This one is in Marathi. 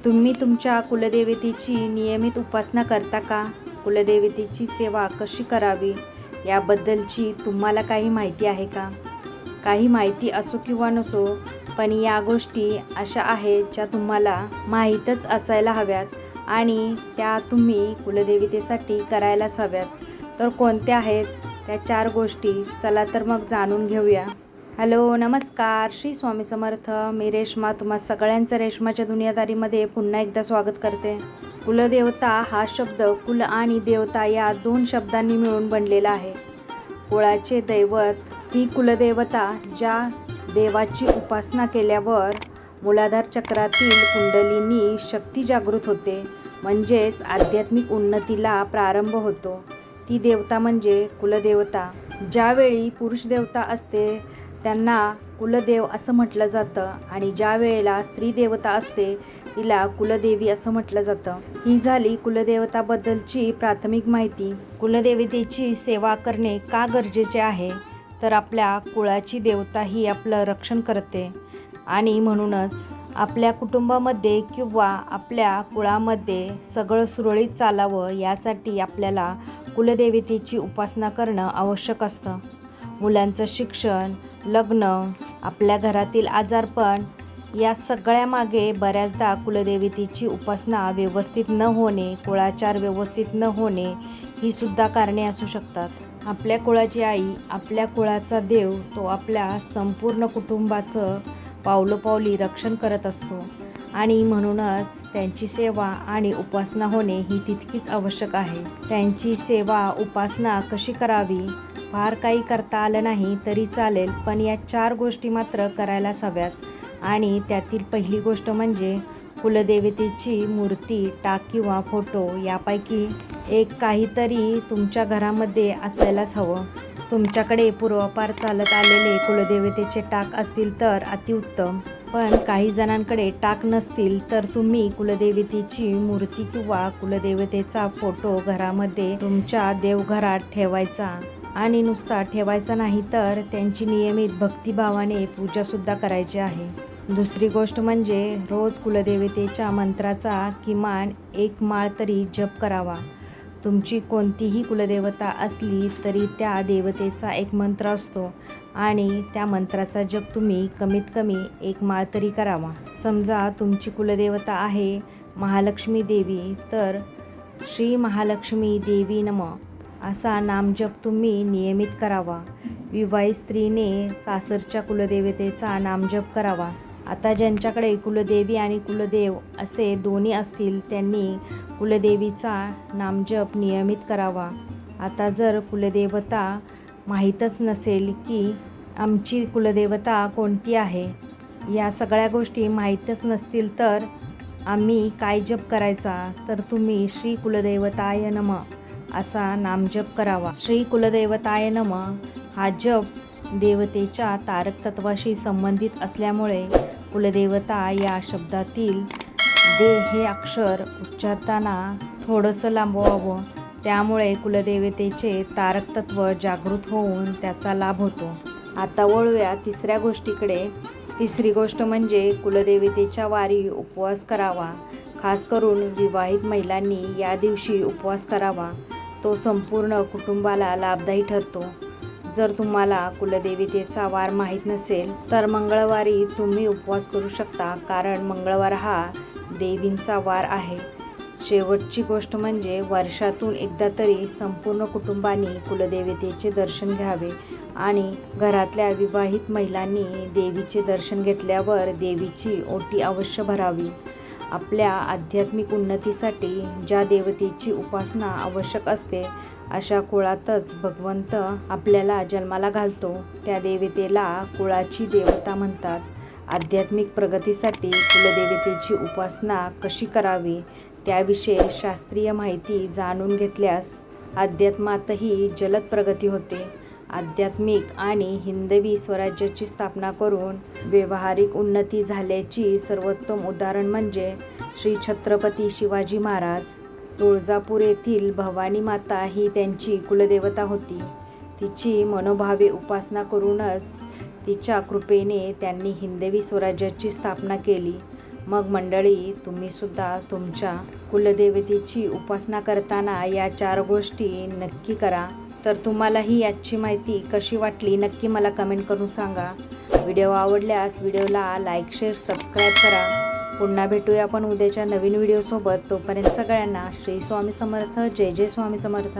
तुम्ही तुमच्या कुलदेवतेची नियमित उपासना करता का? कुलदेवतेची सेवा कशी करावी याबद्दलची तुम्हाला काही माहिती आहे का? काही माहिती असो किंवा नसो, पण या गोष्टी अशा आहेत ज्या तुम्हाला माहीतच असायला हव्यात आणि त्या तुम्ही कुलदेवतेसाठी करायलाच हव्यात. तर कोणत्या आहेत त्या 4 गोष्टी? चला तर मग जाणून घेऊया. हॅलो, नमस्कार, श्री स्वामी समर्थ. मी रेश्मा तुम्हा सगळ्यांचं रेश्माच्या दुनियादारीमध्ये पुन्हा एकदा स्वागत करते. कुलदेवता हा शब्द कुल आणि देवता या 2 शब्दांनी मिळून बनलेला आहे. कुळाचे दैवत ती कुलदेवता ज्या देवाची उपासना केल्यावर मूलाधार चक्रातील कुंडलिनी शक्ती जागृत होते, म्हणजेच आध्यात्मिक उन्नतीला प्रारंभ होतो. ती देवता म्हणजे कुलदेवता. ज्यावेळी पुरुष देवता असते त्यांना कुलदेव असं म्हटलं जातं आणि ज्या वेळेला स्त्री देवता असते तिला कुलदेवी असं म्हटलं जातं. ही झाली कुलदेवताबद्दलची प्राथमिक माहिती. कुलदेवतेची सेवा करणे का गरजेचे आहे? तर आपल्या कुळाची देवता ही आपलं रक्षण करते आणि म्हणूनच आपल्या कुटुंबामध्ये किंवा आपल्या कुळामध्ये सगळं सुरळीत चालावं यासाठी आपल्याला कुलदेवतेची उपासना करणं आवश्यक असतं. मुलांचं शिक्षण, लग्न, आपल्या घरातील आजारपण या सगळ्यामागे बऱ्याचदा कुलदेवतेची उपासना व्यवस्थित न होणे, कुळाचार व्यवस्थित न होणे ही सुद्धा कारणे असू शकतात. आपल्या कुळाची आई, आपल्या कुळाचा देव, तो आपल्या संपूर्ण कुटुंबाचं पावलोपावली रक्षण करत असतो आणि म्हणूनच त्यांची सेवा आणि उपासना होणे ही तितकीच आवश्यक आहे. त्यांची सेवा उपासना कशी करावी? फार काही करता आलं नाही तरी चालेल, पण या 4 गोष्टी मात्र करायलाच हव्यात. आणि त्यातील पहिली गोष्ट म्हणजे कुलदेवतेची मूर्ती, टाक किंवा फोटो यापैकी एक काहीतरी तुमच्या घरामध्ये असायलाच हवं. तुमच्याकडे पूर्वापार चालत आलेले कुलदेवतेचे टाक असतील तर अतिउत्तम, पण काही जणांकडे टाक नसतील तर तुम्ही कुलदेवतेची मूर्ती किंवा कुलदेवतेचा फोटो घरामध्ये तुमच्या देवघरात ठेवायचा आणि नुसता ठेवायचा नाही तर त्यांची नियमित भक्तिभावाने पूजासुद्धा करायची आहे. दुसरी गोष्ट म्हणजे रोज कुलदेवतेच्या मंत्राचा किमान 1 माळ तरी जप करावा. तुमची कोणतीही कुलदेवता असली तरी त्या देवतेचा एक मंत्र असतो आणि त्या मंत्राचा जप तुम्ही कमीत कमी 1 माळ तरी करावा. समजा तुमची कुलदेवता आहे महालक्ष्मी देवी, तर श्री महालक्ष्मी देवी नमः असा नामजप तुम्ही नियमित करावा. विवाहित स्त्रीने सासरच्या कुलदेवतेचा नामजप करावा. आता ज्यांच्याकडे कुलदेवी आणि कुलदेव असे दोन्ही असतील त्यांनी कुलदेवीचा नामजप नियमित करावा. आता जर कुलदेवता माहीतच नसेल की आमची कुलदेवता कोणती आहे, या सगळ्या गोष्टी माहीतच नसतील तर आम्ही काय जप करायचा? तर तुम्ही श्री कुलदेवताय नमः असा नामजप करावा. श्री कुलदेवताय नमः हा जप देवतेच्या तारक तत्वाशी संबंधित असल्यामुळे कुलदेवता या शब्दातील दे हे अक्षर उच्चारताना थोडंसं लांबवावं. त्यामुळे कुलदेवतेचे तारक तत्व जागृत होऊन त्याचा लाभ होतो. आता वळूया तिसऱ्या गोष्टीकडे. तिसरी गोष्ट म्हणजे कुलदेवतेच्या वारी उपवास करावा. खास करून विवाहित महिलांनी या दिवशी उपवास करावा. तो संपूर्ण कुटुंबाला लाभदायी ठरतो. जर तुम्हाला कुलदेवतेचा वार माहीत नसेल तर मंगळवारी तुम्ही उपवास करू शकता, कारण मंगळवार हा देवींचा वार आहे. शेवटची गोष्ट म्हणजे वर्षातून एकदा तरी संपूर्ण कुटुंबाने कुलदेवतेचे दर्शन घ्यावे आणि घरातल्या विवाहित महिलांनी देवीचे दर्शन घेतल्यावर देवीची ओटी अवश्य भरावी. आपल्या आध्यात्मिक उन्नतीसाठी ज्या देवतेची उपासना आवश्यक असते अशा कुळातच भगवंत आपल्याला जन्माला घालतो, त्या देवतेला कुळाची देवता म्हणतात. आध्यात्मिक प्रगतीसाठी कुलदेवतेची उपासना कशी करावी त्याविषयी शास्त्रीय माहिती जाणून घेतल्यास अध्यात्मातही जलद प्रगती होते. आध्यात्मिक आणि हिंदवी स्वराज्याची स्थापना करून व्यावहारिक उन्नती झाल्याची सर्वोत्तम उदाहरण म्हणजे श्री छत्रपती शिवाजी महाराज. तुळजापूर येथील भवानी माता ही त्यांची कुलदेवता होती. तिची मनोभावे उपासना करूनच तिच्या कृपेने त्यांनी हिंदवी स्वराज्याची स्थापना केली. मग मंडळी, तुम्हीसुद्धा तुमच्या कुलदेवतेची उपासना करताना या 4 गोष्टी नक्की करा. तर तुम्हालाही याची माहिती कशी वाटली नक्की मला कमेंट करून सांगा. व्हिडिओ आवडल्यास व्हिडिओला लाईक, शेअर, सबस्क्राईब करा. पुन्हा भेटूया आपण उद्याच्या नवीन व्हिडिओसोबत. तोपर्यंत सगळ्यांना श्री स्वामी समर्थ. जय जय स्वामी समर्थ.